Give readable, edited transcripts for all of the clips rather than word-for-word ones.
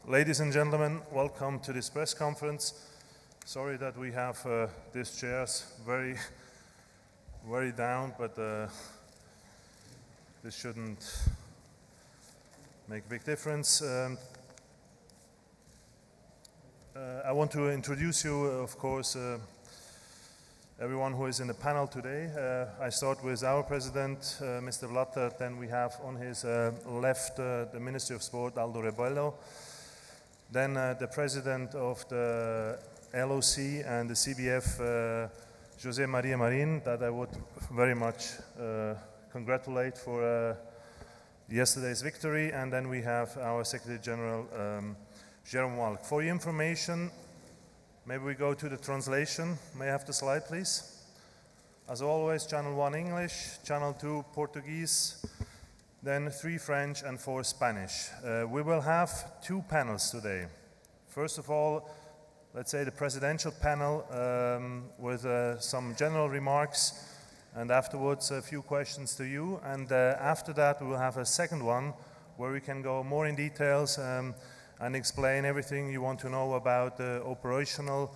Ladies and gentlemen, welcome to this press conference. Sorry that we have these chairs very down, but this shouldn't make a big difference. I want to introduce you, of course, everyone who is in the panel today. I start with our president, Mr. Blatter. Then we have on his left the Ministry of Sport, Aldo Rebello. Then the president of the LOC and the CBF, José Maria Marin, that I would very much congratulate for yesterday's victory. And then we have our Secretary General, Jérôme Valcke. For your information, maybe we go to the translation. May I have the slide, please? As always, Channel 1 English, Channel 2 Portuguese, then 3 French and 4 Spanish. We will have 2 panels today. First of all, let's say the presidential panel with some general remarks, and afterwards a few questions to you. And after that, we will have a second one where we can go more in details and explain everything you want to know about the operational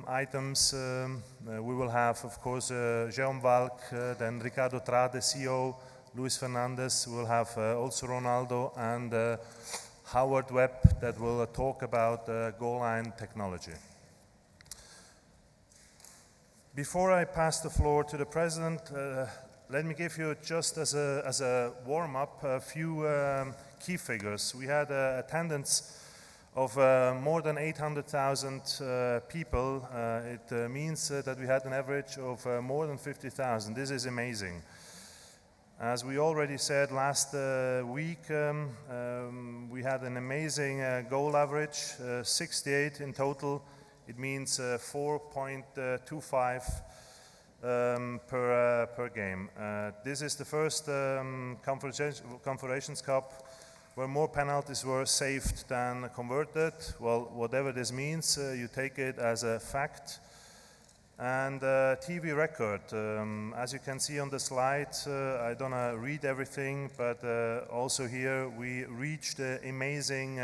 items. We will have, of course, Jérôme Valcke, then Ricardo Trade, the CEO, Luis Fernandes. We'll have also Ronaldo and Howard Webb that will talk about goal line technology. Before I pass the floor to the President, let me give you just as a warm-up a few key figures. We had attendance of more than 800,000 people. It means that we had an average of more than 50,000. This is amazing. As we already said last week, we had an amazing goal average, 68 in total. It means 4.25 per game. This is the first Confederations Cup where more penalties were saved than converted. Well, whatever this means, you take it as a fact. And TV record, as you can see on the slide, I don't read everything, but also here we reached amazing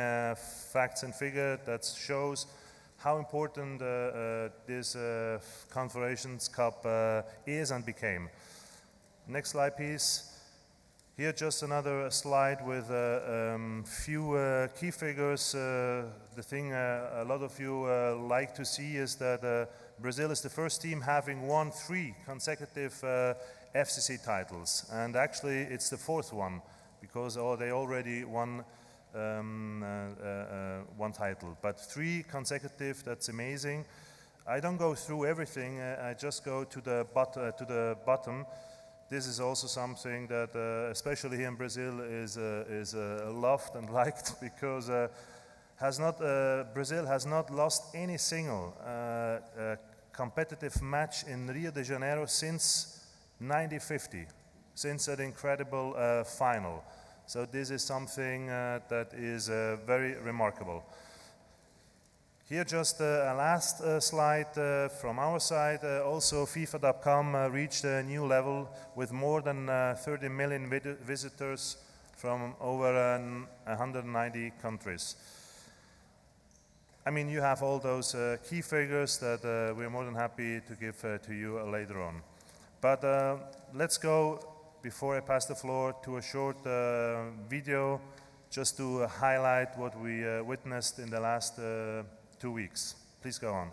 facts and figures that shows how important this Confederations Cup is and became. Next slide, please. Here just another slide with a few key figures. The thing a lot of you like to see is that Brazil is the first team having won 3 consecutive FCC titles. And actually it's the 4th one because they already won one title. But 3 consecutive, that's amazing. I don't go through everything, I just go to the bottom. This is also something that, especially here in Brazil, is loved and liked because Brazil has not lost any single competitive match in Rio de Janeiro since 1950, since that incredible final. So this is something that is very remarkable. Here just a last slide from our side. Also FIFA.com reached a new level with more than 30 million visitors from over 190 countries. I mean, you have all those key figures that we're more than happy to give to you later on. But let's go, before I pass the floor, to a short video just to highlight what we witnessed in the last 2 weeks. Please go on.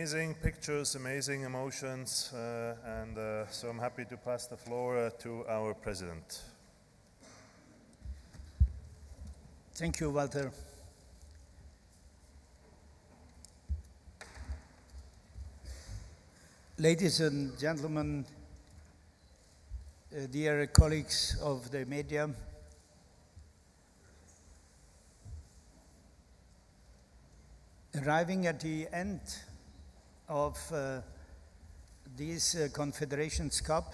amazing pictures, amazing emotions, and so I'm happy to pass the floor to our president. Thank you, Walter. Ladies and gentlemen, dear colleagues of the media, arriving at the end of this Confederations Cup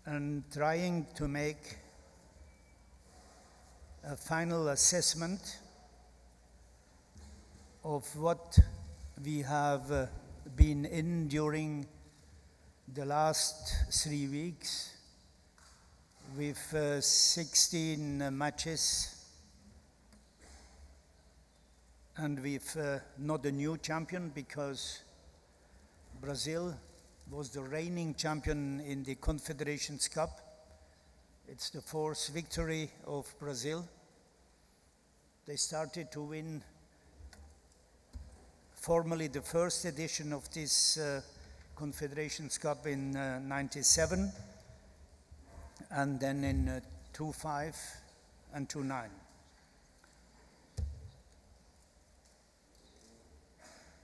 and trying to make a final assessment of what we have been in during the last 3 weeks with 16 matches and with not a new champion, because Brazil was the reigning champion in the Confederations Cup. It's the 4th victory of Brazil. They started to win formally the first edition of this Confederations Cup in 97, and then in 2005 and 2009.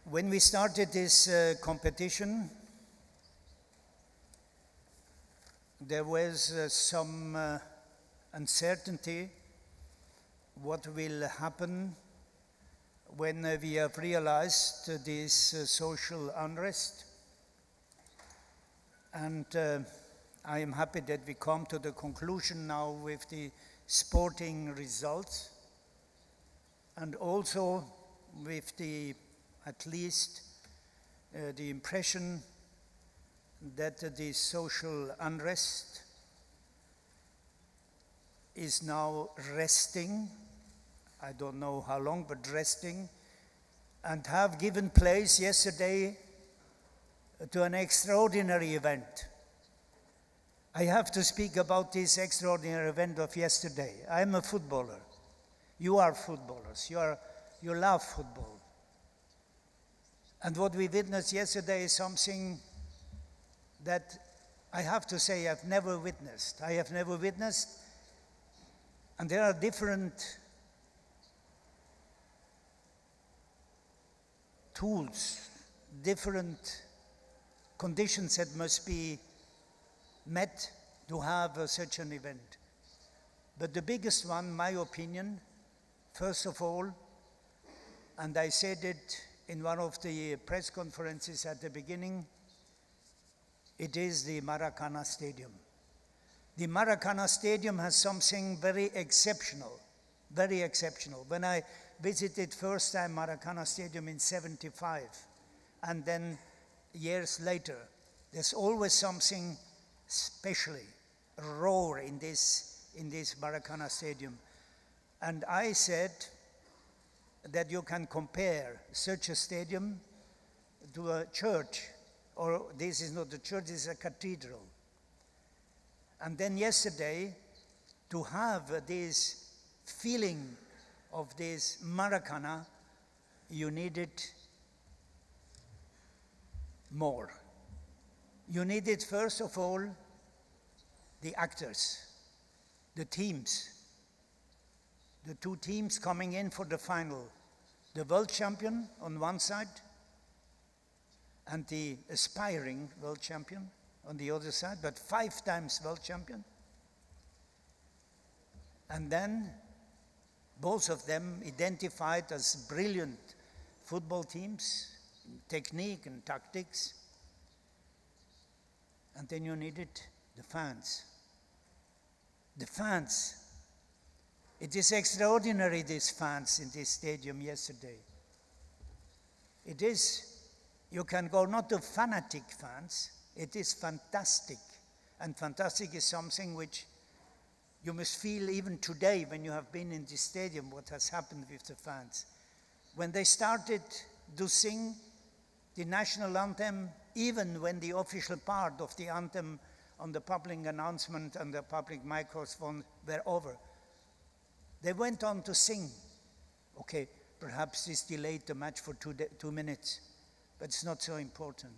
When we started this competition, there was some uncertainty what will happen when we have realized this social unrest. And I am happy that we come to the conclusion now with the sporting results, and also with the, at least, the impression that the social unrest is now resting. I don't know how long, but resting, and have given place yesterday to an extraordinary event. I have to speak about this extraordinary event of yesterday. I'm a footballer. You are footballers. You love football. And what we witnessed yesterday is something that I have to say I've never witnessed. I have never witnessed, and there are different tools, different conditions that must be met to have such an event. But the biggest one, my opinion, first of all, and I said it in one of the press conferences at the beginning, it is the Maracana Stadium. The Maracana Stadium has something very exceptional, very exceptional. When I visited first time Maracana Stadium in '75, and then years later, there's always something specially raw in this Maracana Stadium. And I said that you can compare such a stadium to a church, or this is not a church, this is a cathedral. And then yesterday, to have this feeling of this Maracana, you needed more. You needed, first of all, the actors, the teams, the two teams coming in for the final, the world champion on one side and the aspiring world champion on the other side, but 5 times world champion. And then both of them identified as brilliant football teams, technique and tactics. And then you needed the fans. The fans. It is extraordinary, these fans in this stadium yesterday. It is, you can go not to fanatic fans, it is fantastic. And fantastic is something which you must feel even today when you have been in the stadium, what has happened with the fans. When they started to sing the national anthem, even when the official part of the anthem on the public announcement and the public microphone were over, they went on to sing. Okay, Perhaps this delayed the match for 2 minutes, but it's not so important.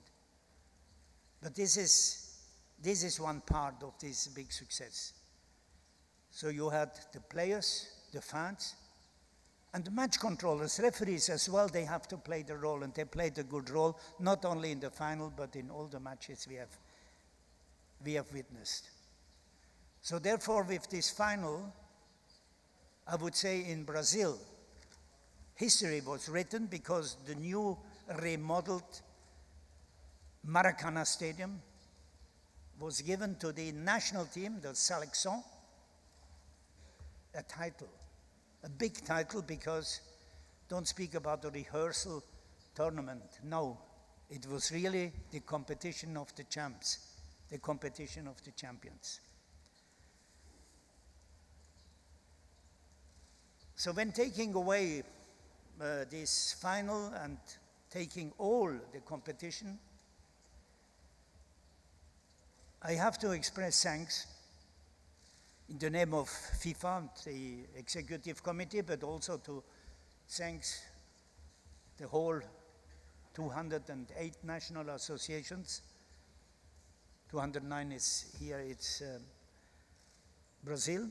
But this is one part of this big success. So you had the players, the fans, and the match controllers, referees as well. They have to play the role, and they played a good role, not only in the final, but in all the matches we have witnessed. So therefore, with this final, I would say in Brazil, history was written because the new remodeled Maracanã Stadium was given to the national team, the Seleção, a title, a big title, because don't speak about the rehearsal tournament. No, it was really the competition of the champs, the competition of the champions. So when taking away this final and taking all the competition, I have to express thanks in the name of FIFA, the executive committee, but also to thanks the whole 208 national associations. 209 is here, it's Brazil.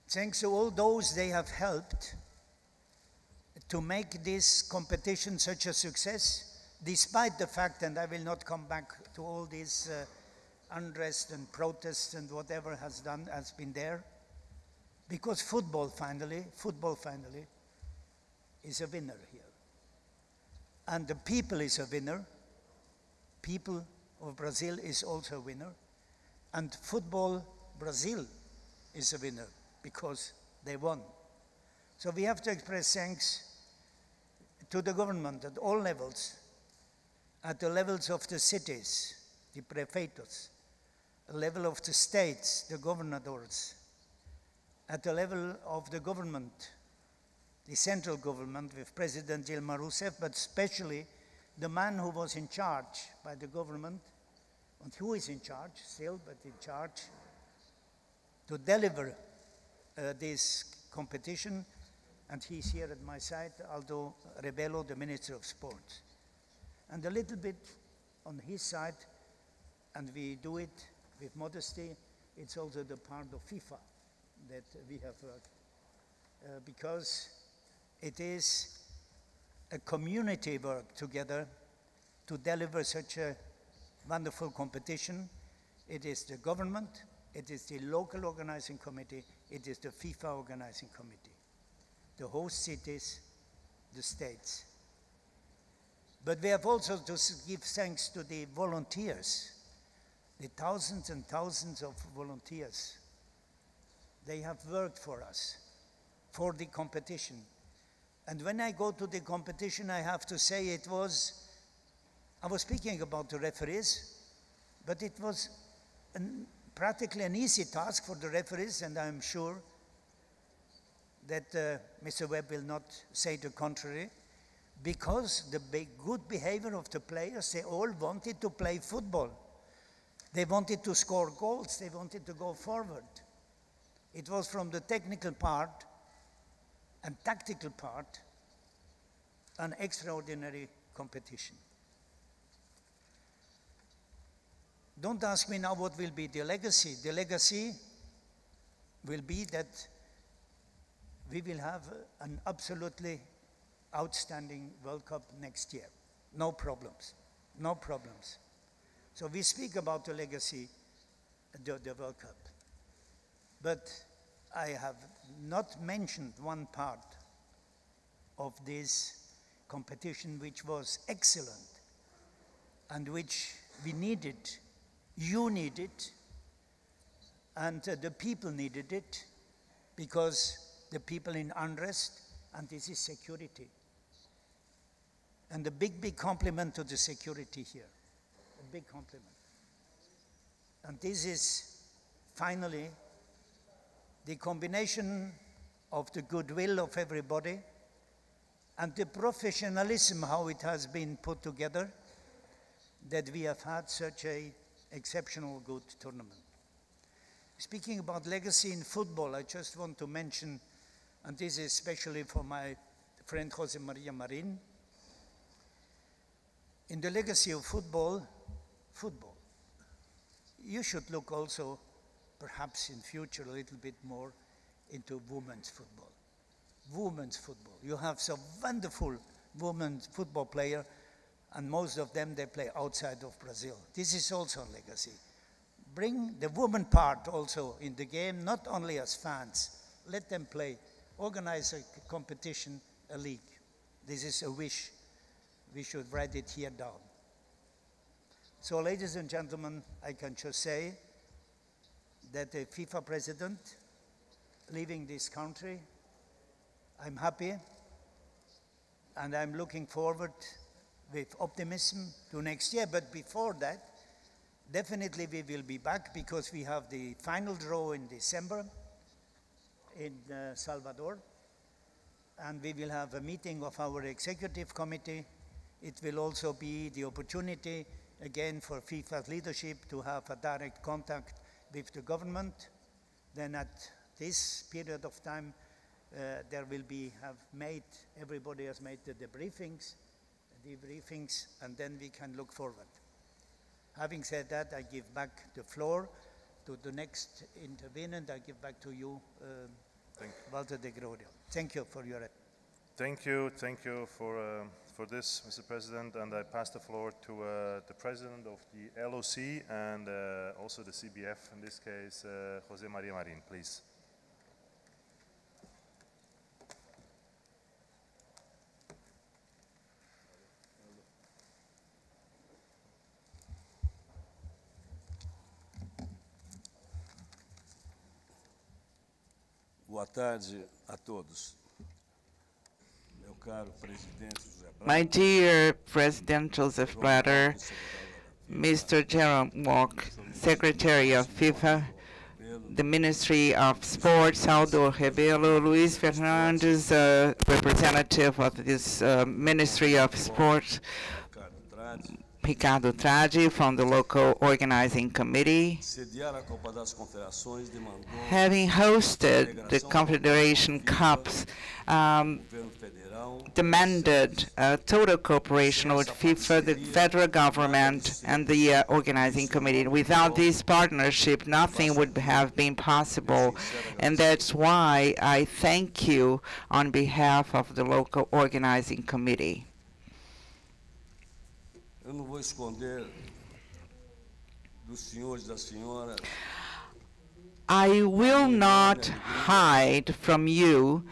Thanks to all those they have helped to make this competition such a success, despite the fact, and I will not come back to all this unrest and protests and whatever has been there, because football finally is a winner here. And the people is a winner. People of Brazil is also a winner. And football Brazil is a winner because they won. So we have to express thanks to the government at all levels, at the levels of the cities, the prefeitos, the level of the states, the governors, at the level of the government, the central government with President Dilma Rousseff, but especially the man who was in charge by the government, and who is in charge still, but in charge to deliver this competition, and he's here at my side, Aldo Rebelo, the Minister of Sports. And a little bit on his side, and we do it with modesty, it's also the part of FIFA that we have worked, because it is a community work together to deliver such a wonderful competition. It is the government, it is the local organizing committee, it is the FIFA organizing committee, the host cities, the states. But we have also to give thanks to the volunteers, the thousands and thousands of volunteers. They have worked for us, for the competition. And when I go to the competition, I have to say I was speaking about the referees, but it was practically an easy task for the referees, and I'm sure that Mr. Webb will not say the contrary, because the good behavior of the players, they all wanted to play football. They wanted to score goals, they wanted to go forward. It was from the technical part and tactical part an extraordinary competition. Don't ask me now what will be the legacy. The legacy will be that we will have an absolutely outstanding World Cup next year. No problems, no problems. So we speak about the legacy, the World Cup. But I have not mentioned one part of this competition which was excellent and which we needed. You need it, and the people needed it, because the people in unrest, and this is security. And a big compliment to the security here, a big compliment. And this is finally the combination of the goodwill of everybody and the professionalism, how it has been put together, that we have had such a exceptional good tournament. Speaking about legacy in football, I just want to mention and this is especially for my friend José Maria Marin. In the legacy of football, you should look also, perhaps in future, a little bit more into women's football. Women's football. You have some wonderful women's football players, and most of them, they play outside of Brazil. This is also a legacy. Bring the women part also in the game, not only as fans. Let them play. Organize a competition, a league. This is a wish. We should write it here down. So, ladies and gentlemen, I can just say that the FIFA president leaving this country, I'm happy, and I'm looking forward with optimism to next year. But before that, definitely we will be back, because we have the final draw in December in Salvador, and we will have a meeting of our executive committee. It will also be the opportunity again for FIFA's leadership to have a direct contact with the government. Then at this period of time, everybody has made the debriefings, and then we can look forward. Having said that, I give back the floor to the next intervenant. I give back to you, Walter de Grodio. Thank you for your attention. Thank you for this, Mr. President, and I pass the floor to the President of the LOC and also the CBF, in this case, José Maria Marin, please. Boa tarde a todos. Meu caro presidente José Blatter, My dear President Joseph Blatter, Mr. Jérôme, Secretary of FIFA, the Ministry of Sports, Aldo Rebelo, Luis Fernandes, representative of this Ministry of Sports, Ricardo Trade from the Local Organizing Committee. Having hosted the Confederation Cups, demanded total cooperation with FIFA, the federal government, and the organizing committee. Without this partnership, nothing would have been possible, and that's why I thank you on behalf of the Local Organizing Committee. Eu não vou esconder dos senhores e da senhora. I will not hide from you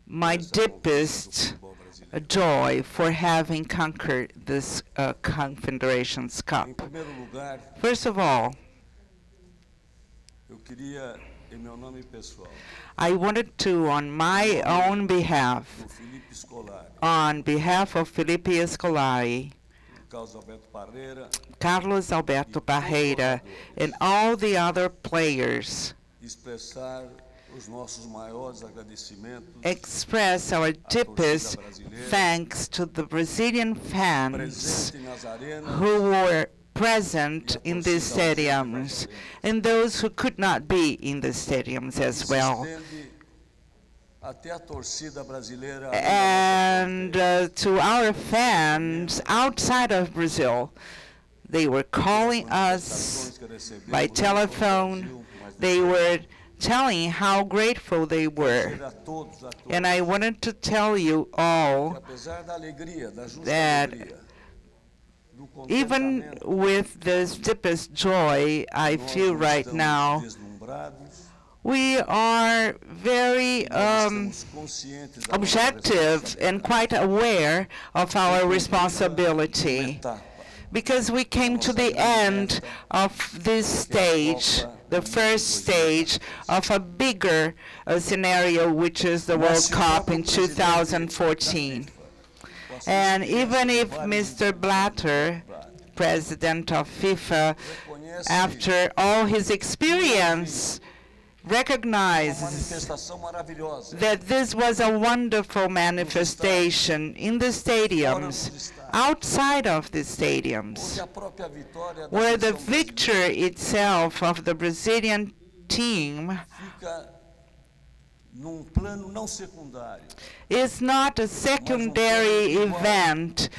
my deepest joy for having conquered this Confederations Cup. Em primeiro lugar, First of all, eu queria, em meu nome pessoal, I wanted to, on my own behalf, do Felipe Scolari, on behalf of Felipe Scolari, Carlos Alberto Parreira, and all the other players, expressar os nossos maiores agradecimentos, express our deepest thanks to the Brazilian fans presente nas arenas, who were present in these stadiums and those who could not be in the stadiums as well. Até a torcida brasileira, And to our fans outside of Brazil, they were calling us by telephone. They were telling how grateful they were. And I wanted to tell you all that even with this deepest joy I feel right now, we are very objective and quite aware of our responsibility, because we came to the end of this stage, the first stage of a bigger scenario, which is the World Cup in 2014. And even if Mr. Blatter, President of FIFA, after all his experience, recognizes that this was a wonderful manifestation in the stadiums, outside of the stadiums, where the victory itself of the Brazilian team num plano não secundário. It's not a secondary event.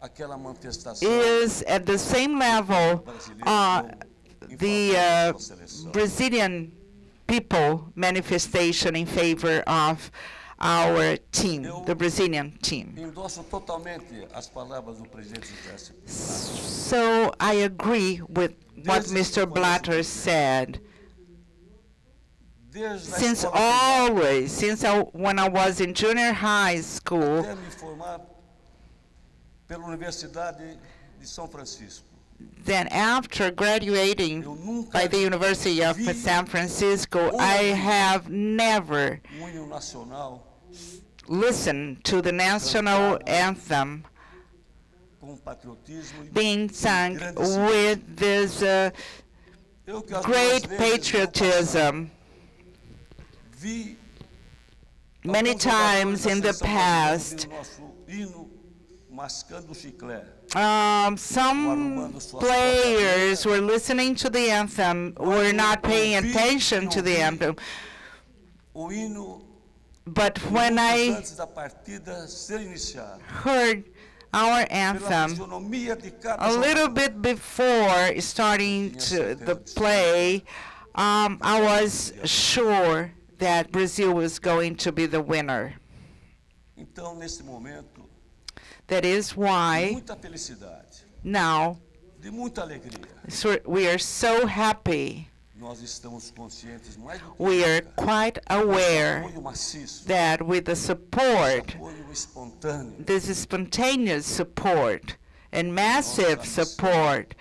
Aquela manifestação Is at the same level the Brazilian people manifestation in favor of our team, the Brazilian team. Endosso totalmente as palavras do presidente José S. So I agree with what Mr. Blatter said. Since always, when I was in junior high school, até me formar pela Universidade de São Francisco. Then after graduating by the University of San Francisco, I have never listened to the national anthem being sung with this great patriotism. Many times in the past, some players were listening to the anthem, were not paying attention to the anthem. But when I heard our anthem a little bit before starting the play, I was sure that Brazil was going to be the winner. That is why now we are so happy. We are quite aware that with the support, this spontaneous support and massive support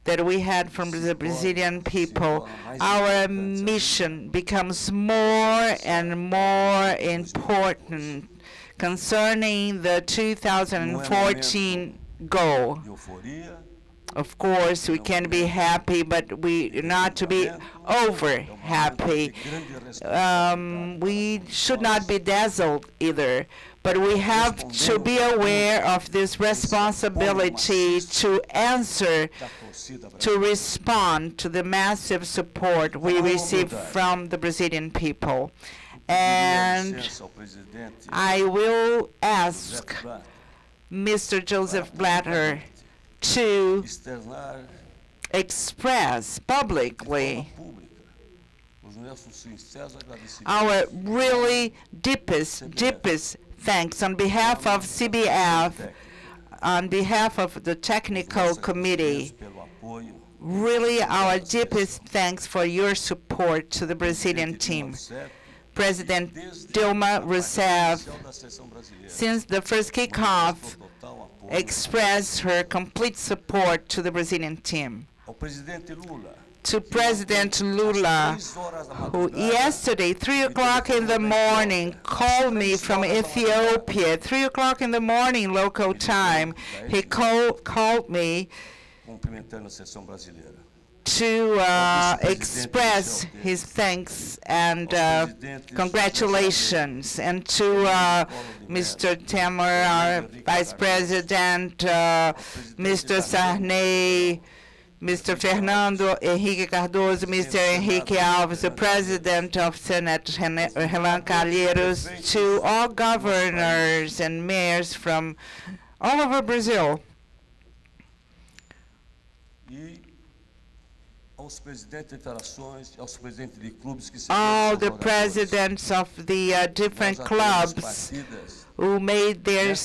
that we had from the Brazilian people, our mission becomes more and more important concerning the 2014 goal. Of course, we can be happy, but we not to be over happy. We should not be dazzled either, but we have to be aware of this responsibility to answer, to respond to the massive support we receive from the Brazilian people. And I will ask Mr. Joseph Blatter to express publicly our really deepest thanks on behalf of CBF, on behalf of the technical committee. Really our deepest thanks for your support to the Brazilian team. President Dilma Rousseff, since the first kickoff, expressed her complete support to the Brazilian team. To President Lula, who yesterday, 3 o'clock in the morning, called me from Ethiopia, 3 o'clock in the morning local time, he called me to express his thanks and congratulations, and to Mr. Temer, our Vice President, Mr. Sarney, Mr. Fernando, Henrique Cardoso, Mr. Henrique Alves, the President of Senate, Renan Calheiros, to all governors and mayors from all over Brazil. All the presidents of the different clubs who made their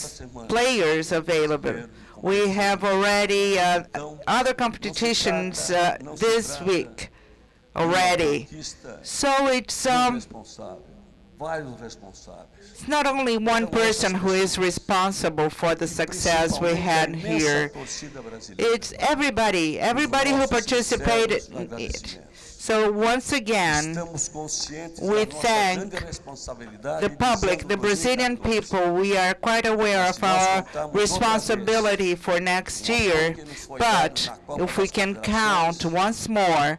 players available. We have already other competitions this week already. So it's not only one person who is responsible for the success we had here. It's everybody who participated in it. So once again, we thank the public, the Brazilian people. We are quite aware of our responsibility for next year, but if we can count once more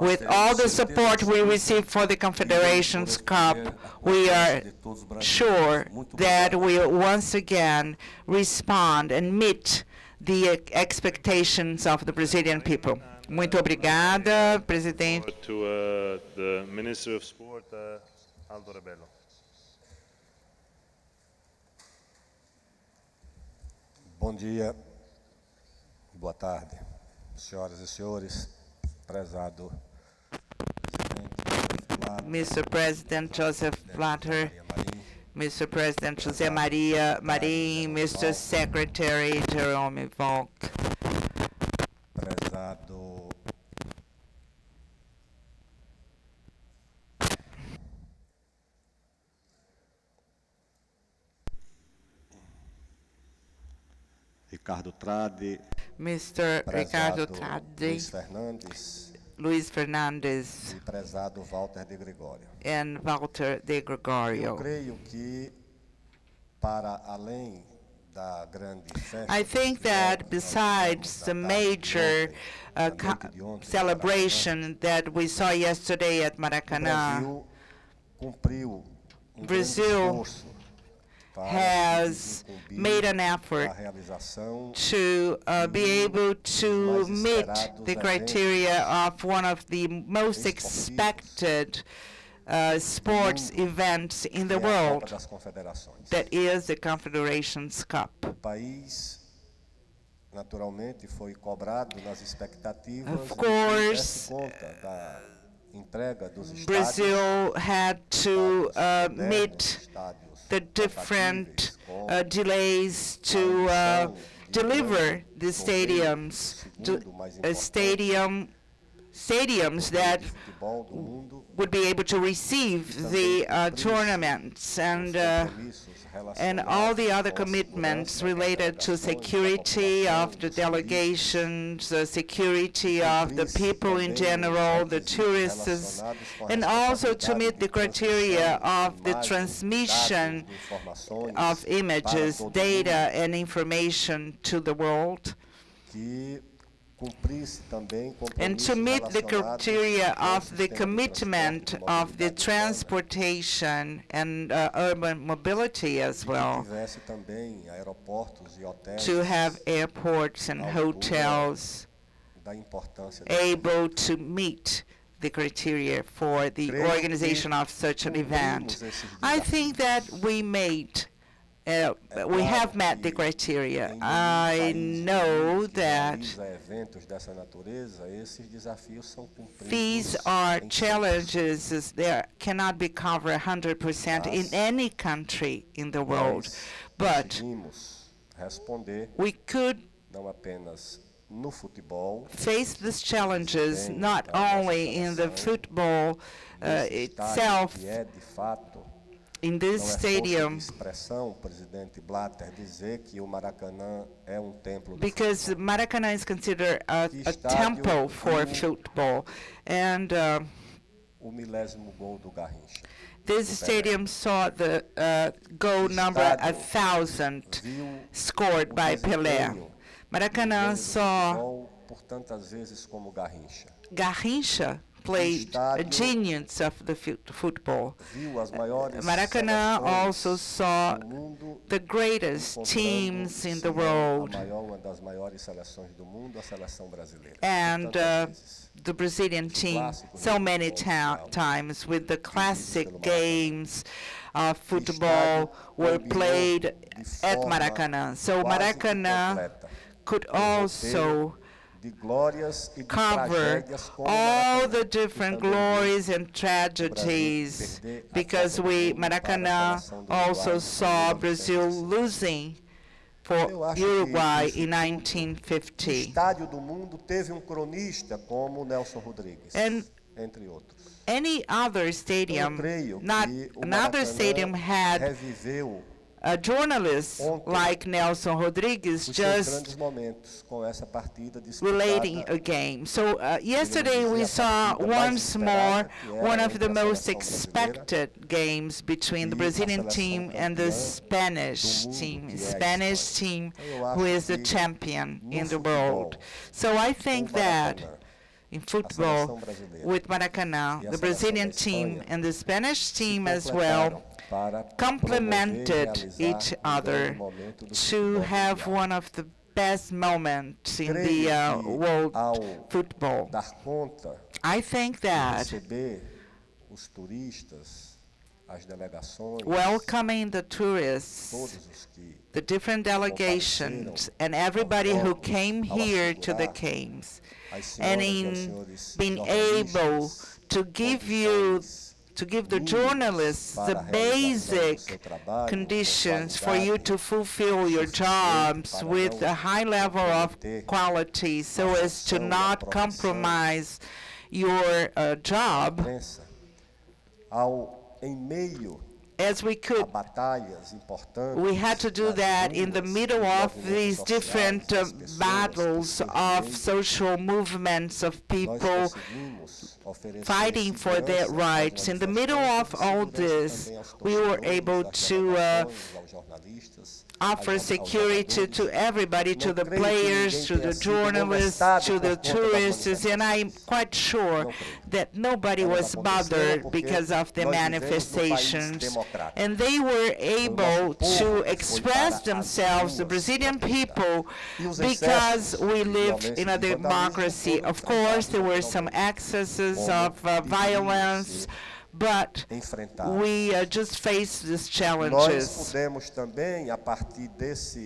with all the support we receive for the Confederations Cup, we are sure that we'll once again respond and meet the expectations of the Brazilian people. Muito obrigada, Presidente. To the Minister of Sport, Aldo Rebelo. Bom dia, boa tarde, senhoras e senhores, prezado Mr. President Joseph Blatter, Mr. President José Maria Marin, Mr. Secretary Jérôme Valcke, prezado Ricardo Trade, Mr. Ricardo Trade, Luis Fernandes, e prezado Walter de Gregório. and Walter de Gregorio. Eu creio que, para além da grande festa, I think that besides the major celebration that we saw yesterday at Maracanã, Brazil has made an effort to be able to meet the criteria of one of the most expected sports events in the world, that is the Confederations Cup. Of course, Brazil had to meet the different delays to deliver the stadiums, to stadiums that would be able to receive the tournaments, and all the other commitments related to security of the delegations, the security of the people in general, the tourists, and also to meet the criteria of the transmission of images, data, and information to the world, and to meet the criteria of the commitment of the transportation and urban mobility as well, to have airports and hotels able to meet the criteria for the organization of such an event. I think that we have met the criteria. I know that these are challenges that cannot be covered 100% in any country in the world, but we could face these challenges not only in the football itself, in this stadium, because Maracanã is considered a temple for football, and this stadium saw the goal number 1,000 scored by Pelé. Maracanã saw Garrincha played a genius of the football. Maracanã also saw the greatest teams in the world, and the Brazilian team so many times with the classic games of football were played at Maracanã. So Maracanã could also cover all the different glories and tragedies, because Maracanã also saw Brazil losing for Uruguay in 1950. And any other stadium, not another stadium had a journalist like Nelson Rodrigues just relating a game. So yesterday we saw once more one of the most expected games between the Brazilian team and the Spanish team who is the champion in the world. So I think that in football, with Maracanã, the Brazilian team and the Spanish team as well complemented each other to have one of the best moments in the world football. I think that as delegações, welcoming the tourists, todos os que the different delegations, and everybody who came here to the games, as and senhoras e aos in senhores being able jornalistas to give the journalists the basic conditions for you to fulfill your jobs with a high level of quality so as to not compromise your job, em meio as we could. batalhas importantes, We had to do that in the middle of these different battles of social movements of people fighting for their rights. In the middle of all this, we were able to offer security to everybody, to the players, to the journalists, to the tourists, and I'm quite sure that nobody was bothered because of the manifestations. And they were able to express themselves, the Brazilian people, because we live in a democracy. Of course, there were some excesses of violence, but we just face these challenges. Nós pudemos também, a partir dessa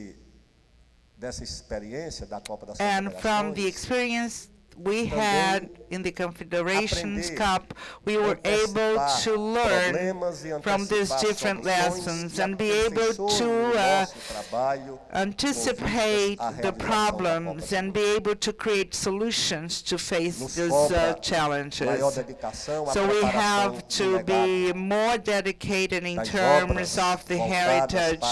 experiência da Copa das And from the Confederações, experience we had in the Confederations Cup, we were able to learn from these different lessons and be able to anticipate the problems and be able to create solutions to face these challenges. So we have to be more dedicated in terms of the heritage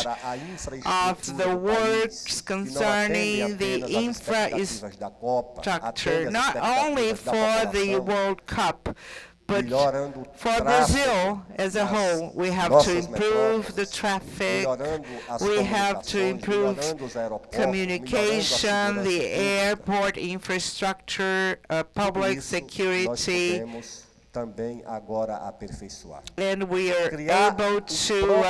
of the works concerning the infrastructure, not only for the World Cup, but for Brazil as a whole. We have to improve the traffic, we have to improve communication, the airport infrastructure, public security, também agora aperfeiçoar. and we are able to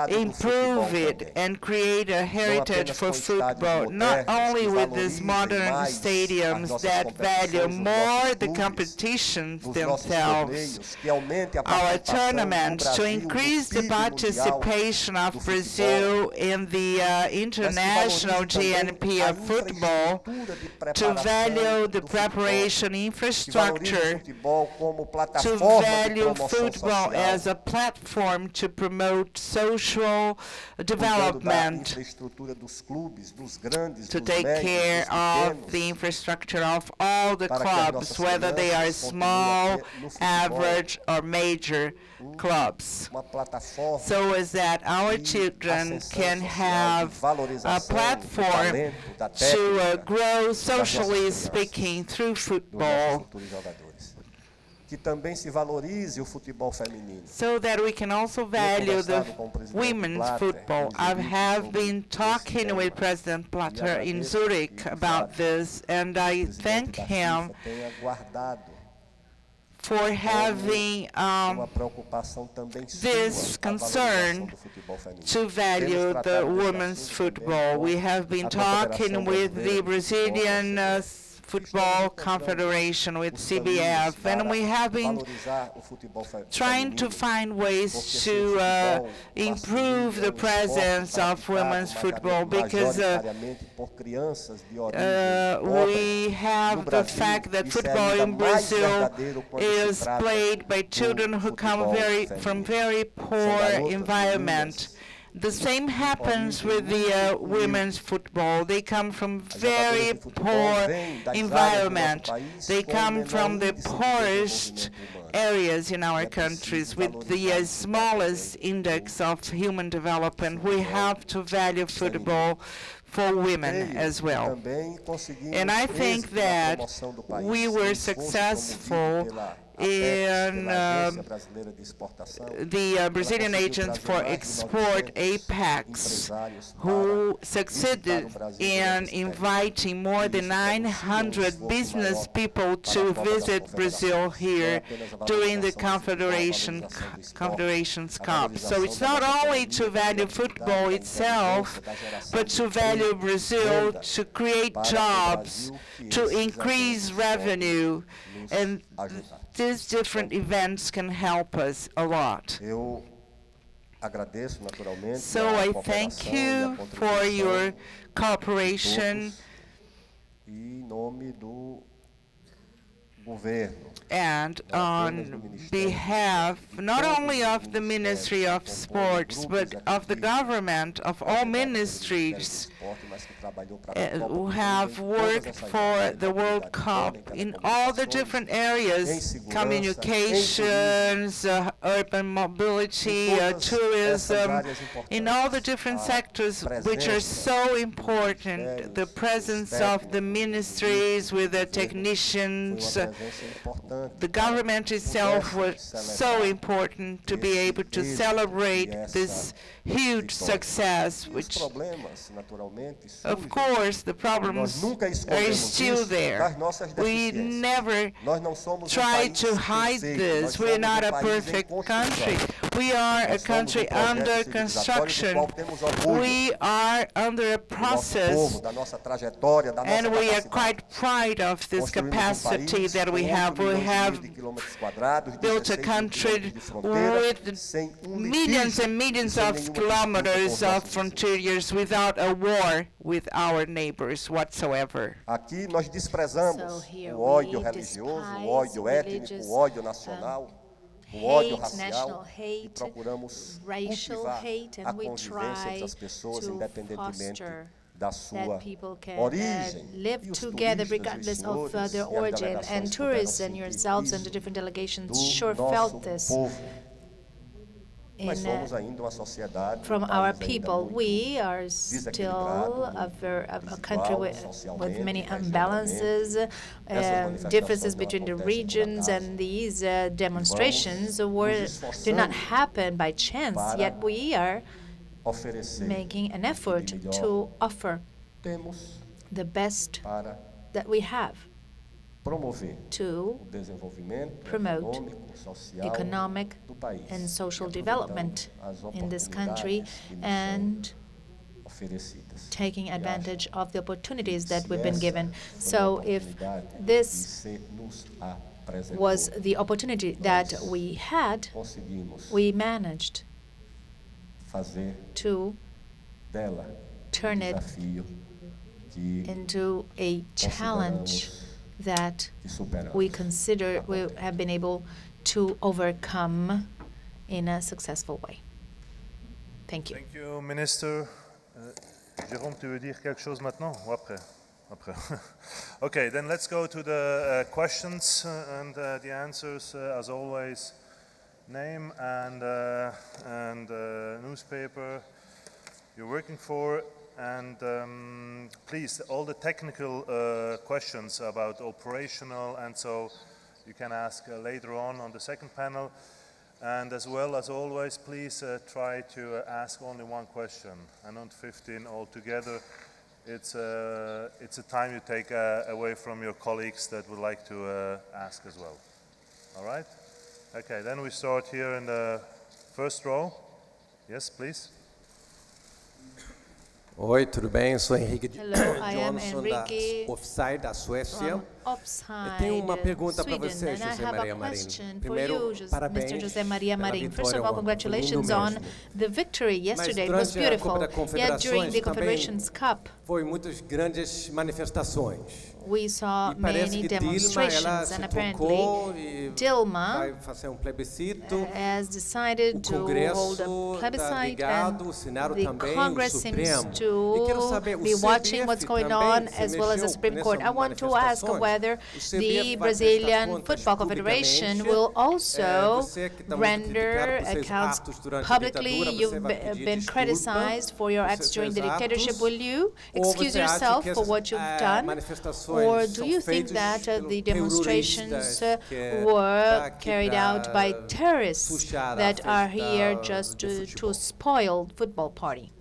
improve it and create a heritage for football, not only with these modern stadiums that value more the competitions themselves, our tournaments, to increase the participation of Brazil in the international GNP of football, to value the preparation infrastructure, to value football as a platform to promote social development, to take care of the infrastructure of all the clubs, whether they are small, average, or major clubs, so as that our children can have a platform to grow, socially speaking, through football, que também se valorize o futebol feminino. So that we can also value the women's football. I have been talking with President Blatter in Zurich about this, and I thank him for having this concern to value the women's football. We have been talking with the Brazilian Football Confederation, with CBF, and we have been trying to find ways to improve the presence of women's football, because we have the fact that football in Brazil is played by children who come from very poor environment. The same happens with the women's football. They come from very poor environment. They come from the poorest areas in our countries with the smallest index of human development. We have to value football for women as well. And I think that we were successful in the Brazilian Agents for Export, APEX, who succeeded in inviting more than 900 business people to visit Brazil here during the Confederations Cup. So it's not only to value football itself, but to value Brazil, to create jobs, to increase revenue, and these different events can help us a lot. Agradeço naturalmente So I thank you for your cooperation em nome do governo. and on behalf not only of the Ministry of Sports, but of the government, of all ministries who have worked for the World Cup in all the different areas, communications, urban mobility, tourism, in all the different sectors which are so important. The presence of the ministries with the technicians, the government itself was so important to be able to celebrate this huge success, which, of course, the problems are still there. We never try to hide this. We're not a perfect country. We are a country under construction. We are under a process, and we are quite proud of this capacity that we have. We have built a country with millions and millions of kilometers of frontiers without a war with our neighbors whatsoever. Aqui nós desprezamos o ódio religioso, o ódio étnico, o ódio nacional, o ódio racial e procuramos cultivar a convivência entre as pessoas independentemente da sua origem. Live together regardless of their origin, and tourists and yourselves and the different delegations sure felt this. From our people, we are still a country with many imbalances, differences between the regions, and these demonstrations did not happen by chance, yet we are making an effort to offer the best that we have to promote economic and social development in this country and taking advantage of the opportunities that we've been given. So if this was the opportunity that we had, we managed to turn it into a challenge that we consider we have been able to overcome in a successful way. Thank you. Thank you, Minister. Jérôme, tu veux dire quelque chose maintenant ou après? Après. Okay, then let's go to the questions and the answers. As always, name and newspaper you're working for. And please, all the technical questions about operational, and so you can ask later on the second panel. And as well as always, please try to ask only one question and not 15 altogether. It's a time you take away from your colleagues that would like to ask as well. All right? Okay, then we start here in the first row. Yes, please. Oi, tudo bem? Eu sou Henrique Johnson da Offside, da Suécia. Eu tenho uma pergunta para você, José Maria Marin. Primeiro, parabéns José Maria Marin. First of all, congratulations on the victory yesterday. It was beautiful. Yet during the Confederations Cup, foi muitas grandes manifestações. We saw many demonstrations, and apparently Dilma has decided to hold a plebiscite, and the Congress seems to be watching what's going on, as well as the Supreme Court. I want to ask whether the Brazilian Football Confederation will also render accounts publicly. You've been criticized for your acts during the dictatorship. Will you excuse yourself for what you've done? Or do you think that the demonstrations were carried out by terrorists that are here just to spoil the football party?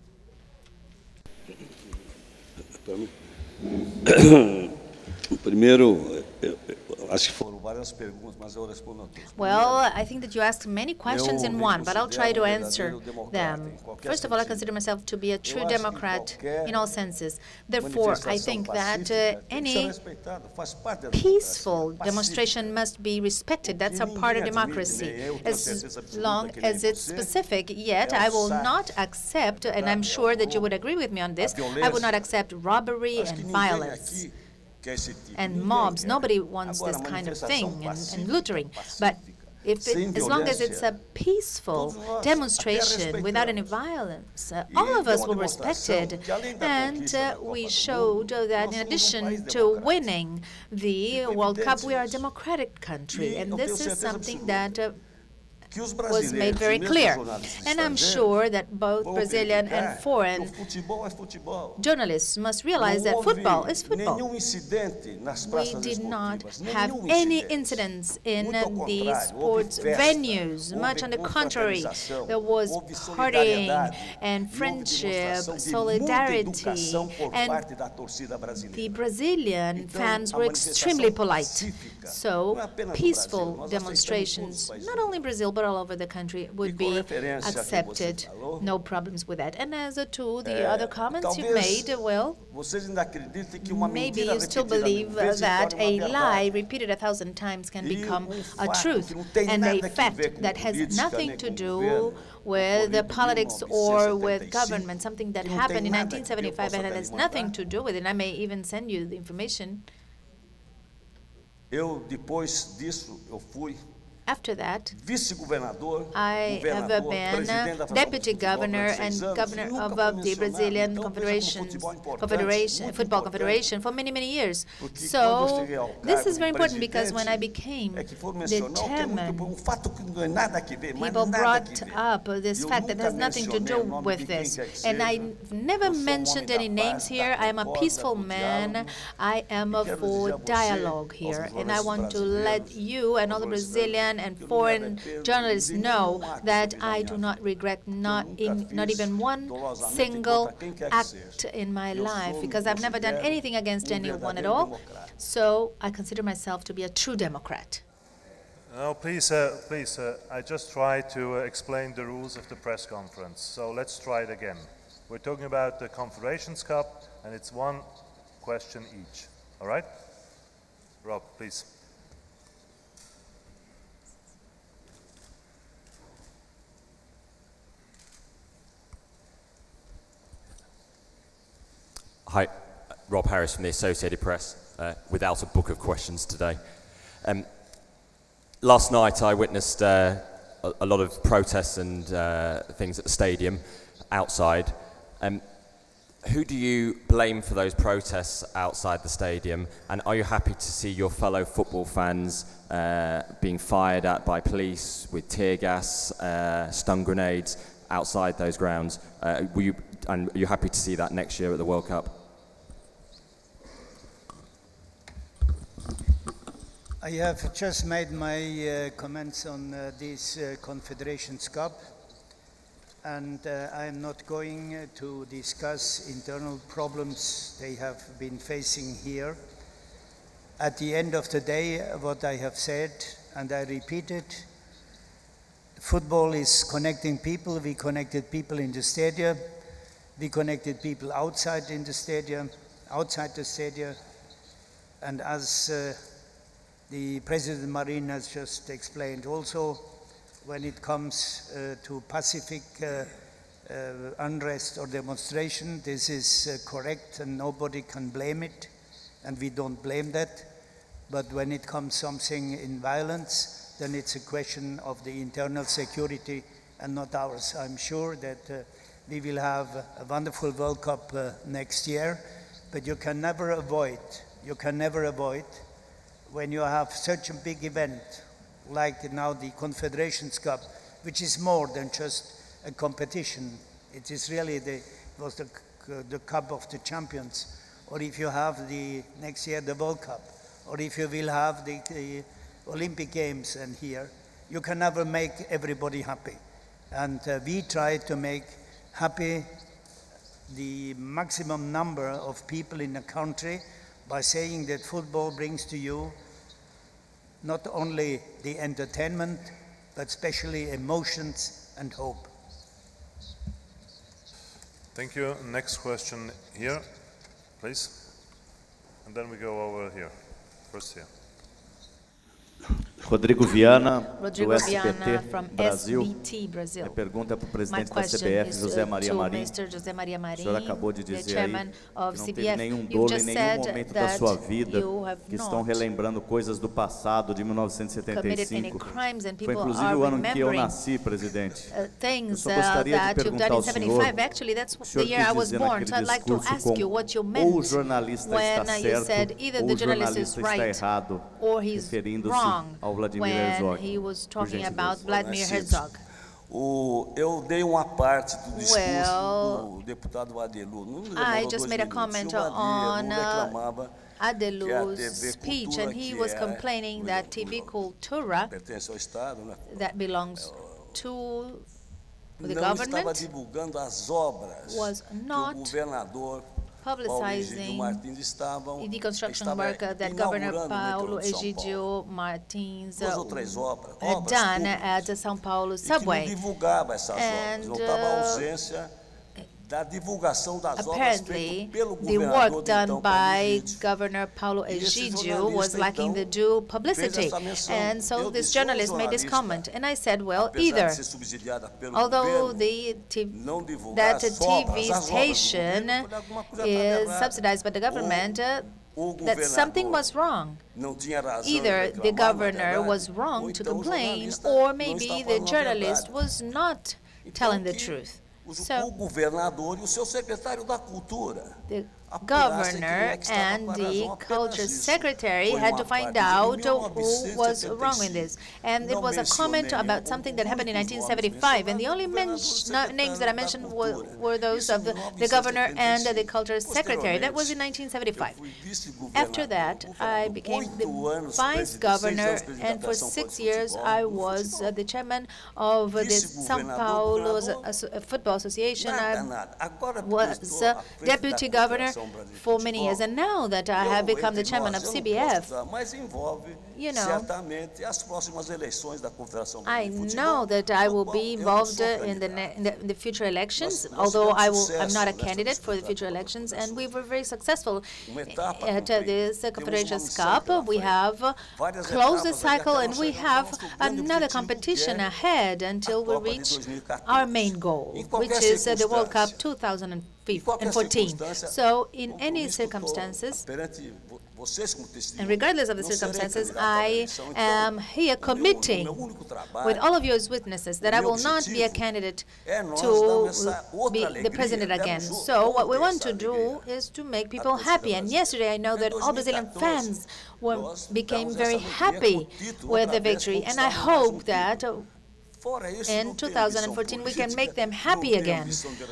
Primeiro, acho que foram Well, I think that you asked many questions in one, but I'll try to answer them. First of all, I consider myself to be a true democrat in all senses. Therefore, I think that any peaceful demonstration must be respected. That's a part of democracy, as long as it's specific. Yet, I will not accept, and I'm sure that you would agree with me on this, I would not accept robbery and violence and mobs. Nobody wants this kind of thing, and loitering. But as long as it's a peaceful demonstration without any violence, all of us will respect it. And we showed that in addition to winning the World Cup, we are a democratic country. And this is something that was made very clear. And I'm sure that both Brazilian and foreign journalists must realize that football is football. We did not have any incidents in the sports venues. Much on the contrary, there was partying and friendship, solidarity, and the Brazilian fans were extremely polite. So peaceful demonstrations, not only in Brazil, but all over the country, would be accepted. No problems with that. And as to the other comments you made, well, maybe you still believe that a lie repeated 1,000 times can become a truth, and a fact that has nothing to do with the politics or with government, something that happened in 1975 and it has nothing to do with it. I may even send you the information. After that, I have been deputy governor and governor of the Brazilian Football Confederation for many, many years. So this is very important because when I became the chairman, people brought up this fact that has nothing to do with this. And I never mentioned any names here. I am a peaceful man. I am for dialogue here. And I want to let you and all the Brazilian and foreign journalists know that I do not regret not even one single act in my life, because I've never done anything against anyone at all. So I consider myself to be a true democrat. No, please, I just tried to explain the rules of the press conference. So let's try it again. We're talking about the Confederations Cup, and it's one question each. All right? Rob, please. Hi, Rob Harris from the Associated Press, without a book of questions today. Last night I witnessed a lot of protests and things at the stadium outside. Who do you blame for those protests outside the stadium, and are you happy to see your fellow football fans being fired at by police with tear gas, stun grenades outside those grounds? And are you happy to see that next year at the World Cup? I have just made my comments on this Confederations Cup, and I am not going to discuss internal problems they have been facing here. At the end of the day, what I have said, and I repeat it, football is connecting people. We connected people in the stadium. We connected people outside in the stadium, and as the President Marin has just explained also, when it comes to pacific unrest or demonstration, this is correct and nobody can blame it, and we don't blame that. But when it comes something in violence, then it's a question of the internal security and not ours. I'm sure that we will have a wonderful World Cup next year, but you can never avoid when you have such a big event like now the Confederations Cup, which is more than just a competition. It is really the Cup of the Champions. Or if you have the next year the World Cup, or if you will have the Olympic Games and here, you can never make everybody happy. And we try to make happy the maximum number of people in the country by saying that football brings to you not only the entertainment, but especially emotions and hope. Thank you. Next question here, please. And then we go over here. First here. Rodrigo Viana, do SBT from Brasil. SBT Brazil. A pergunta é para o My presidente da question CBF, is José Maria Marin. Mr. José Maria O Marin, senhor acabou de the dizer aí chairman que of não teve CBF. nenhum You dolo em just nenhum said momento da that sua vida you have que estão not relembrando coisas do passado de committed any 1975. crimes and Foi people inclusive are o ano em que eu remembering nasci, presidente. Eu things só gostaria de that you've perguntar done ao in senhor, 75. Actually, that's o the senhor year I quis was dizer born. naquele So I'd like to discurso ask you what you ou o meant jornalista when está you said certo either ou the o journalist is jornalista está right errado, or he's referindo-se wrong ao Vladimir when Herzog. he was talking gentileza. about Vladimir Herzog. Eu dei uma parte do discurso Well, do deputado Adelu. Não I demorou just 2 made a minutos. comment O Adelu on reclamava Adelu's que a TV speech, Cultura, and he que was é complaining that TV Cultura, pertence ao Estado, né? that belongs to the Não estava government, divulgando as obras was que not o governador Paulo publicizing Egídio Martins the construction estava work that Governor inaugurando no Paulo metrô de São Egídio Martins 2 ou 3 obras had done públicas, at the São Paulo e que não subway. divulgava essas And, obras, notava a ausência da divulgação das obras apparently, feita pelo the governador work de done então, Paulo by Egídio. Governor Paulo E esse Egídio was jornalista, lacking the então, due fez publicity. essa menção. And so Eu this disse, journalist made this jornalista, comment. And I said, well, apesar either, de ser subsidiada pelo although governo, the não divulgar that as TV obras, as obras do station governo, alguma coisa is estava errada. subsidized by the government, O that something governador was wrong. não tinha razão de Either the reclamar, na governor verdade, was ou wrong to então o complain, jornalista or não maybe estava the falando a journalist verdade. was not Então, telling the que truth. o So governador e o seu secretário da Cultura the apurassem quem é governor que estava and com a the razão, apenas culture isso. secretary Foi had uma to find parte de out who was 1975. wrong in this. And it Não was a comment mencionei about something that happened in únicos 1975, and the only names that I mentioned were those of the governor and the culture secretary. That was in 1975. After that, I became the vice governor, and for 6 years I was the chairman of the São Paulo's Football Association. I was deputy governor for many years, and now that I have become the chairman of CBF, you know, I know that I will be involved in the future elections, although I'm not a candidate for the future elections, and we were very successful at this Confederations Cup. We have closed the cycle, and we have another competition ahead until we reach our main goal, which is the World Cup 2014. So in any circumstances, and regardless of the circumstances, I am here committing with all of you as witnesses that I will not be a candidate to be the president again. So what we want to do is to make people happy. And yesterday I know that all Brazilian fans became very happy with the victory. And I hope that in 2014 we can make them happy again.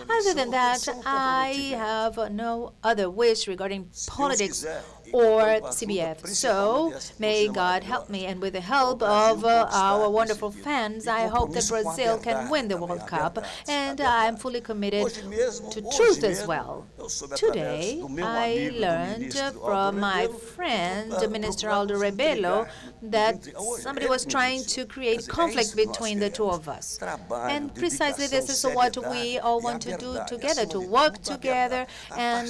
Other than that, I have no other wish regarding politics or CBF. So may God help me, and with the help of our wonderful fans, I hope that Brazil can win the World Cup, and I'm fully committed to truth as well. Today, I learned from my friend, Minister Aldo Rebelo, that somebody was trying to create conflict between the two of us. And precisely this is what we all want to do together, to work together and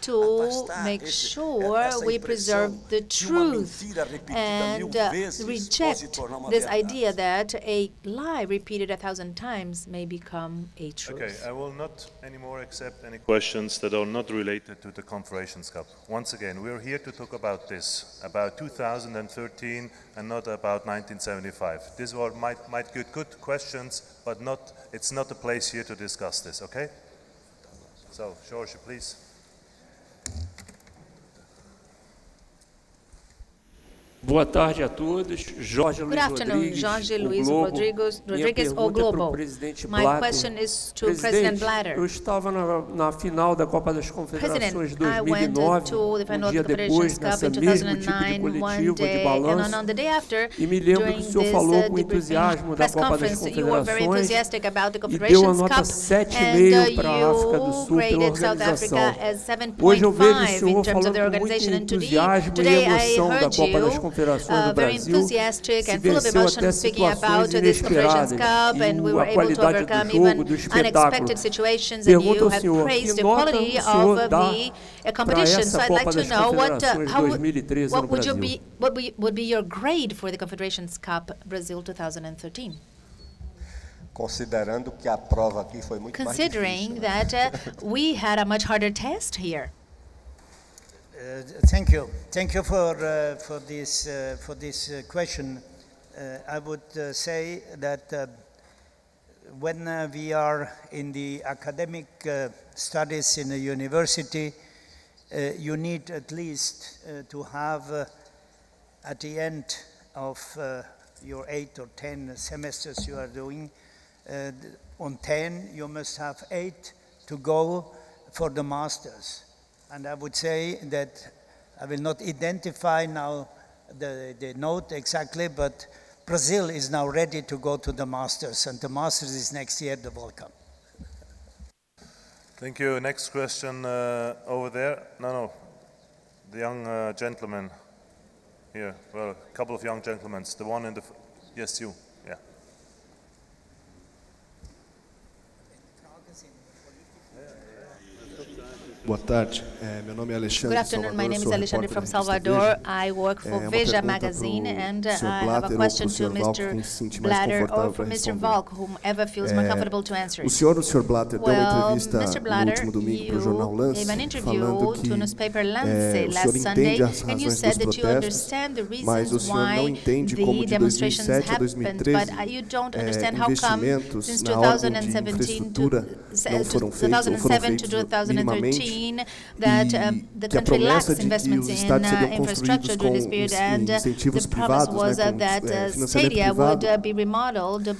to make sure we preserve the truth and reject this idea that a lie repeated 1,000 times may become a truth. Okay, I will not anymore accept any questions that are not related to the Confederations Cup. Once again, we're here to talk about this, about 2013 and not about 1975. These might be good questions, but it's not the place here to discuss this, okay? So, Jorge, please. Boa tarde a todos. Jorge Good afternoon, Jorge Luiz Rodrigues, O Globo. My question is to President Blatter. Eu estava na final da Copa das Confederações 2009, um dia depois, nessa mesmo tipo de coletiva de balanço, e me lembro que o senhor falou com entusiasmo da Copa das Confederações e deu a nota 7,5 para a África do Sul pela organização. Hoje eu vejo o senhor falando com muito entusiasmo e emoção da Copa das Confederações. very enthusiastic and full of emotion speaking about this Confederations Cup, and we were able to overcome even unexpected situations, and you have praised the quality of the competition. So I'd like to know what would be your grade for the Confederations Cup Brazil 2013? Considerando que a prova aqui foi muito mais difícil. Considering that we had a much harder test here. Thank you for this question. I would say that when we are in the academic studies in a university, you need at least to have at the end of your 8 or 10 semesters you are doing, on 10 you must have 8 to go for the masters. And I would say that I will not identify now the note exactly, but Brazil is now ready to go to the masters, and the masters is next year, the World Cup. Thank you. Next question over there. No, the young gentleman here. Well, a couple of young gentlemen. The one in the... Yes, you. Yeah. Boa tarde. Meu nome é Alexandre. Good afternoon. My name is Alexandre from Salvador. I work for Veja magazine, and I have a question to Mr. Blatter or for Mr. Valcke, whomever feels more comfortable to answer. O senhor Blatter deu uma entrevista no último domingo para o jornal Lance, falando que o senhor entende as razões dos protestos, mas o senhor não entende como de 2007 a 2013 investimentos na ordem de infraestrutura não foram feitos ou foram feitos minimamente. That the country lacks investments in infrastructure during this period, and the promise was that stadia would be remodeled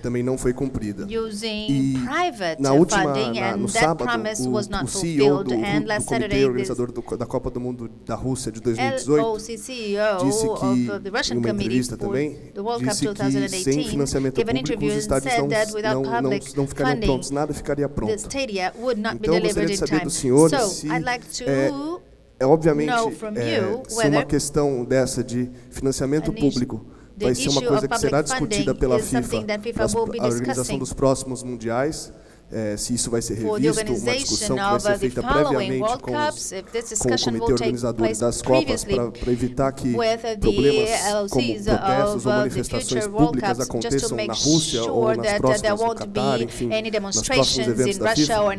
também não foi cumprida. Using private funding, and that promise was not fulfilled. And last Saturday, organizador da Copa do Mundo da Rússia de 2018 LOC CEO disse of the Russian Committee for the World Cup 2018 gave an interview and said that without public funding, the stadia would not be delivered in time. So I'd like to obviamente, know from you se uma questão dessa de financiamento público vai ser uma coisa que será discutida pela FIFA para a organização dos próximos mundiais, se isso vai ser revisto, uma discussão que vai ser feita previamente com o comitê organizador das Copas para evitar que problemas como protestos ou manifestações públicas aconteçam na Rússia ou nas próximas no Qatar, enfim, nos próximos eventos da FIFA.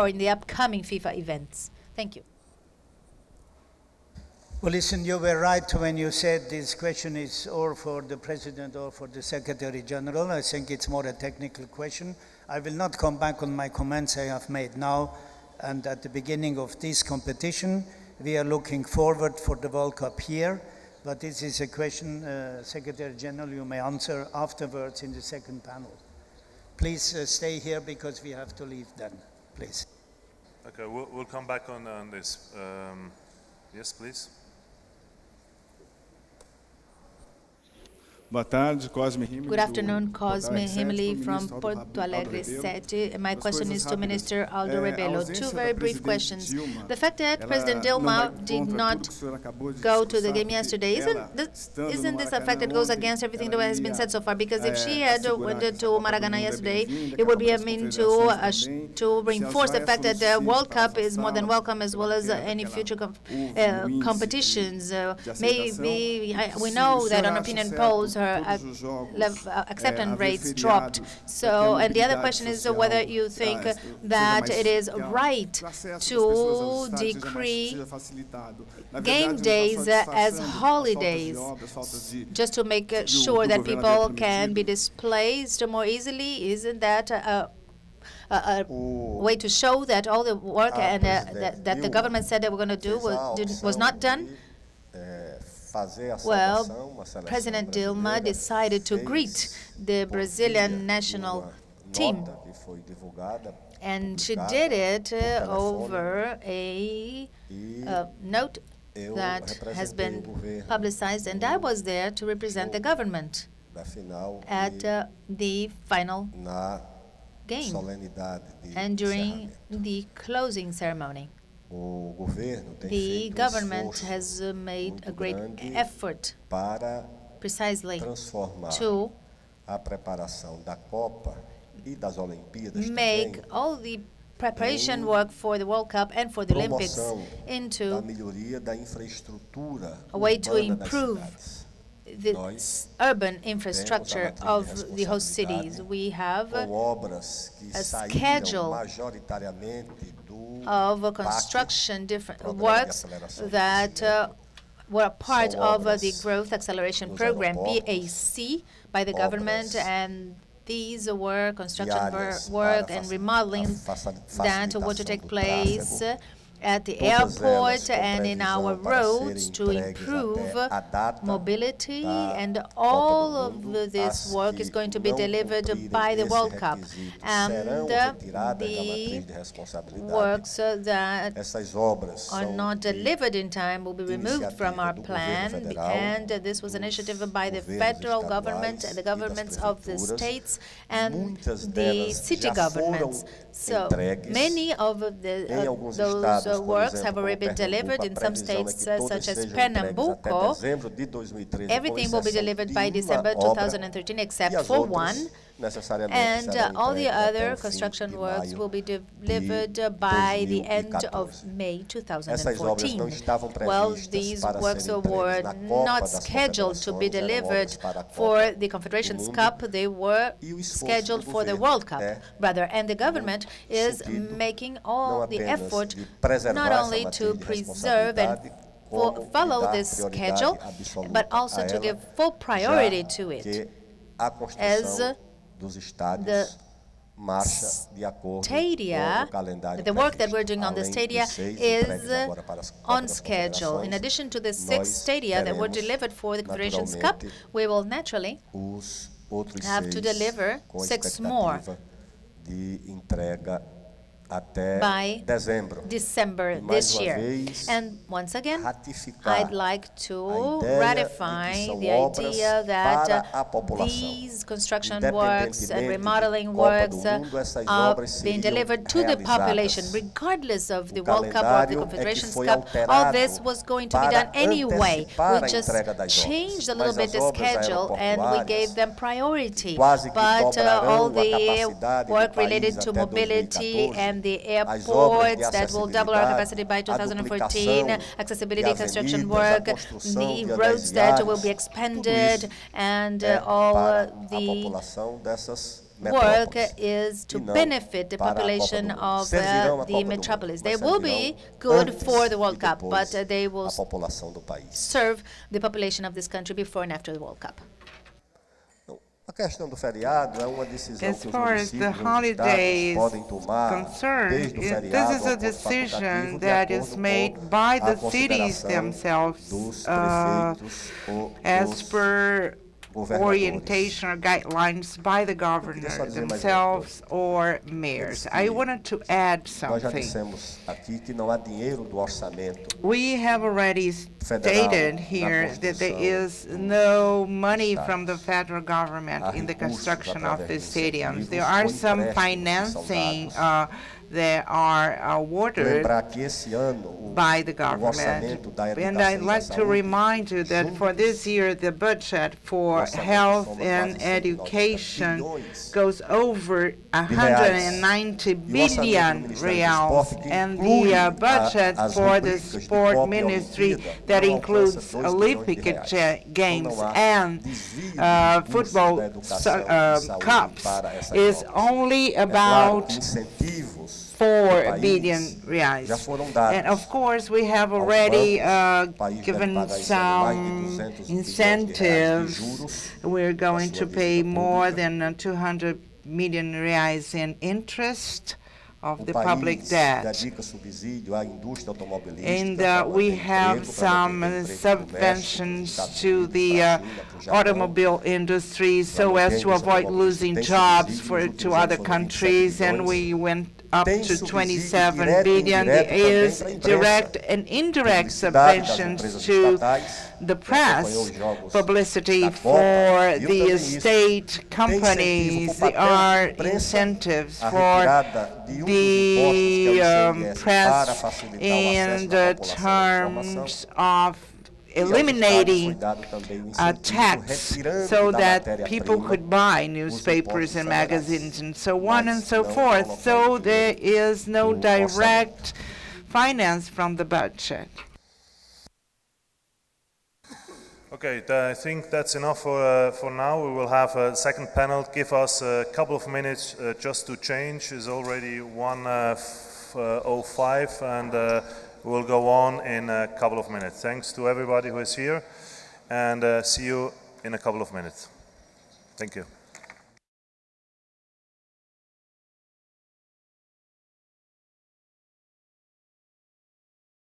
Obrigado. Thank you. Well, listen, you were right when you said this question is or for the President or for the Secretary General. I think it's more a technical question. I will not come back on my comments I have made now and at the beginning of this competition. We are looking forward for the World Cup here, but this is a question, Secretary General, you may answer afterwards in the second panel. Please stay here because we have to leave then, please. Okay, we'll come back on this. Yes, please. Good afternoon, Cosme Himeli from Porto Alegre 7. My question is to Minister Aldo Rebelo. Two very brief questions. The fact that President Dilma did not go to the game yesterday, isn't this a fact that goes against everything that has been said so far? Because if she had went to Maracanã yesterday, it would be a means to reinforce the fact that the World Cup is more than welcome, as well as any future competitions. Maybe we know that on opinion polls, acceptance rates dropped. So, and the other question is whether you think that it is right to decree game days as holidays, just to make sure that people can be displaced more easily. Isn't that a way to show that all the work and that the government said they were going to do was not done? Well, President Dilma decided to greet the Brazilian national team, and she did it over a note that has been publicized, and I was there to represent the government at the final game and during the closing ceremony. the government has made a great effort precisely to make all the preparation work for the World Cup and for the Olympics into a way to improve the urban infrastructure of the host cities. We have a schedule of construction different works that were part of the Growth Acceleration Program, BAC, by the government, and these were construction work and remodeling that were to take place at the airport and in our roads to improve mobility, and all of this work is going to be delivered by the World Cup. And the works that are not delivered in time will be removed from our plan, and this was an initiative by the federal government and the governments of the states and the city governments. So many of those works have already been delivered in some states, such as Pernambuco. Everything will be delivered by December 2013, except for one. And all the other construction works will be delivered by the end of May 2014. Well, these works were not scheduled to be delivered for the Confederations Cup. They were scheduled for the World Cup, rather. And the government is making all the effort not only to preserve and follow this schedule, but also to give full priority to it, as the stadia, the work that we're doing on the stadia is on schedule. In addition to the 6 stadia that were delivered for the Confederations Cup, we will naturally have to deliver 6 more by December this year. And once again, I'd like to ratify the idea that these construction works and remodeling works are being delivered to the population, regardless of the World Cup or the Confederations Cup. All this was going to be done anyway. We just changed a little bit the schedule and we gave them priority. But all the work related to mobility and the airports that will double our capacity by 2014, accessibility construction work, the roads that will be expanded, and all the work is to benefit the population of the metropolis. They will be good for the World Cup, but they will serve the population of this country before and after the World Cup. As far as the holidays concerned, this is a decision that is made by the cities themselves as per orientation or guidelines by the governor themselves or mayors. I wanted to add something. We have already stated here that there is no money from the federal government in the construction of the stadiums. There are some financing that are awarded by the government. And I'd like to remind you that for this year, the budget for health and education goes over 190 billion reals, and the budget for the sport ministry that includes Olympic Games and football cups is only about 4 billion reais. And of course, we have already given some incentives. We're going to pay more than 200 million reais in interest of the public debt. And we have some subventions to the automobile industry so as to avoid losing jobs to other countries, and we went up to 27 billion is direct and indirect subventions to the press, publicity for the state companies. There are incentives for the press in the terms of eliminating tax so that people could buy newspapers and magazines and so on and so forth. So there is no direct finance from the budget. Okay, I think that's enough for now. We will have a second panel. Give us a couple of minutes just to change. It's already 1:05 and we'll go on in a couple of minutes. Thanks to everybody who is here, and see you in a couple of minutes. Thank you.